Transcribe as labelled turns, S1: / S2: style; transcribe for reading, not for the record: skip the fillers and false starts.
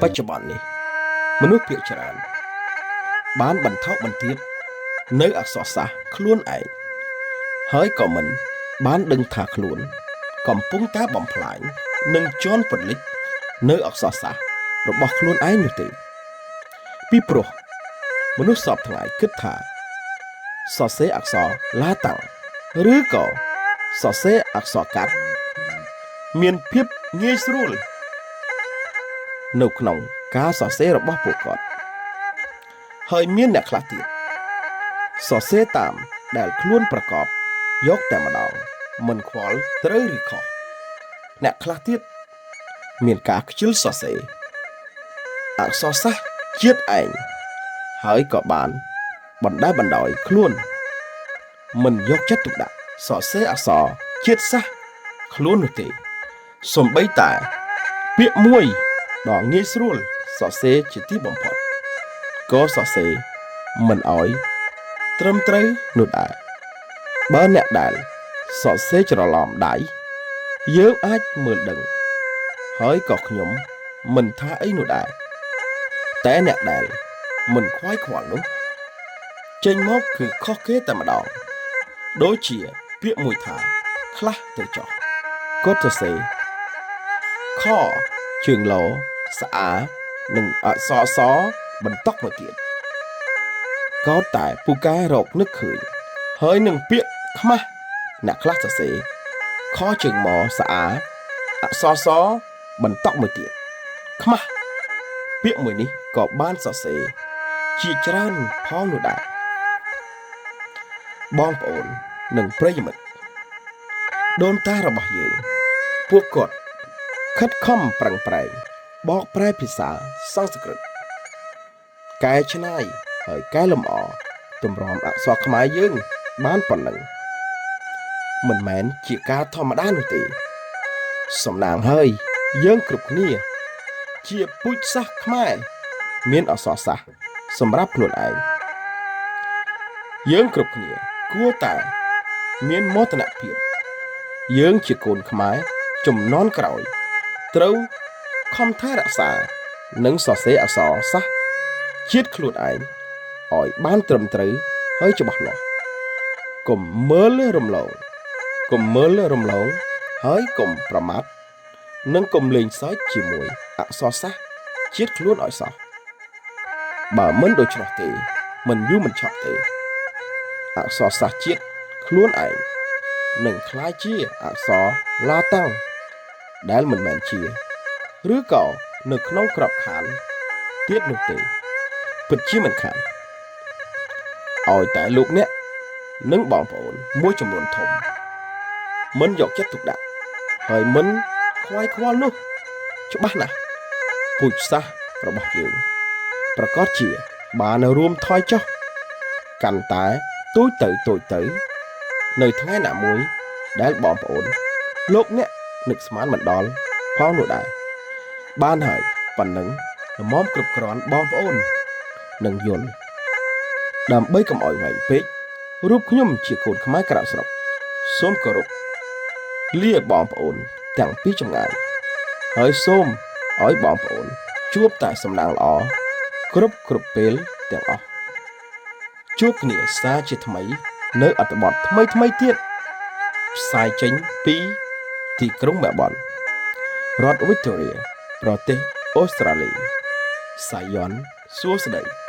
S1: បច្ចុប្បន្ននេះមនុស្សភាគច្រើនបានបន្ថោកបន្ទាបនៅអក្សរសាស្ត្រខ្លួនឯងហើយក៏មិនបានដឹងថាខ្លួនកំពុងតែបំផ្លាញនិងជន់ពន្លិចនៅអក្សរសាស្ត្ររបស់ខ្លួនឯងនោះទេពីព្រោះមនុស្សសពថ្ងៃគិតថាសរសេរអក្សរឡាតាំងឬក៏សរសេរអក្សរកាត់មានភាពងាយស្រួលនៅក្នុងការសរសេររបស់ពួកគាត់ហើយមានអ្នកខ្លះទៀតសរសេរតាមដែលខ្លួនប្រកបយកតែម្ដងមិនខ្វល់ត្រូវឬខុសអ្នកខ្លះទៀតមានការខ្ជិលសរសេរអក្សរសាស្ត្រជាតិឯងហើយក៏បានបណ្តែបណ្ដោយខ្លួនមិនយកចិត្តទុកដាក់សរសេរអក្សរជាតិសាសន៍ខ្លួននោះទេសូម្បីតែពាក្យមួយដ៏ងាយស្រួលសរសេរជាទីបំផុតក៏សរសេរមិនអោយត្រឹមត្រូវនោះដែរបើអ្នកដែលសរសេរច្រឡំដៃយើងអាចមើលដឹងហើយក៏ខ្ញុំមិនថាអីនោះដែរតែអ្នកដែលមិនខ្វាយខ្វល់នោះចេញមកគឺខុសគេតែម្ដងដូចជាពាក្យមួយថាខ្លះទៅចោះគាត់សរសេរខជើងឡស្អានិងអក្សរសបន្តមកទៀតក៏តែពូកែរកនឹកឃើញហើយនឹងពាក្យខ្មាស់អ្នកខ្លះសរសេរខជើងម៉ស្អាអក្សរសបន្តមកទៀតខ្មាស់ពាក្យមួយនេះក៏បានសរសេរជាច្រើនផងនោះដែរបងប្អូននិងប្រិយមិត្តដូនតារបស់យើងពួកគាត់ខិតខំប្រឹងប្រែងបកប្រែភាសាសំស្ក្រឹតកែច្នៃហើយកែលម្អទម្រាំអក្សរខ្មែរយើងបានប៉ុណ្ណឹងមិនមែនជាការធម្មតានោះទេសំណាងហើយយើងគ្រប់គ្នាជាពូជសាសន៍ខ្មែរមានអក្សរសាស្ត្រសម្រាប់ខ្លួនឯងយើងគ្រប់គ្នាគួរតែមានមោទនភាពយើងជាកូនខ្មែរជំនាន់ក្រោយត្រូវខំថែរក្សានិងសរសេរអក្សរសាស្ត្រជាតិខ្លួនឯងឲ្យបានត្រឹមត្រូវហើយច្បាស់លាស់កុំមើលរំលងហើយកុំប្រមាថនិងកុំលេងសើចជាមួយអក្សរសាស្ត្រជាតិខ្លួនឲ្យសោះបើមិនដូច្នោះទេមិនយូរមិនឆាប់ទេអក្សរសាស្ត្រជាតិខ្លួនឯងនឹងក្លាយជាអក្សរឡាតាំងដែលមិនមែនជាឬក៏នៅក្នុងក្របខ័ណ្ឌទៀតនោះទេពិតជាមិនខានឲ្យតែលោកអ្នកនិងបងប្អូនមួយចំនួនធំមិនយកចិត្តទុកដាក់ហើយមិនខ្វាយខ្វល់នោះច្បាស់ណាស់ពូជសាសន៍របស់យើងប្រកាសជាបានរួមថយចុះកាន់តែទូចទៅនៅថ្ងៃណាមួយដែលបងប្អូនលោកអ្នកនឹកស្មានមិនដល់ផងនោះដែរបានហើយប៉ុណ្ណឹងល្មមគ្រប់គ្រាន់បងប្អូននឹងយល់ដើម្បីកុំឲ្យវែងពេករូបខ្ញុំជាកូនខ្មែរក្រៅស្រុកសូមគោរពលាបងប្អូនទាំងពីចម្ងាយហើយសូមឲ្យបងប្អូនជួបតែសំណាងល្អគ្រប់ពេលទាំងអស់ជួបគ្នាសារជាថ្មីនៅអត្ថបទថ្មីទៀតផ្សាយចេញពីទីក្រុងមែលប៊នរដ្ឋវីកតូរីប្រទេសអូស្ត្រាលីសាយ័ន្តសួស្តី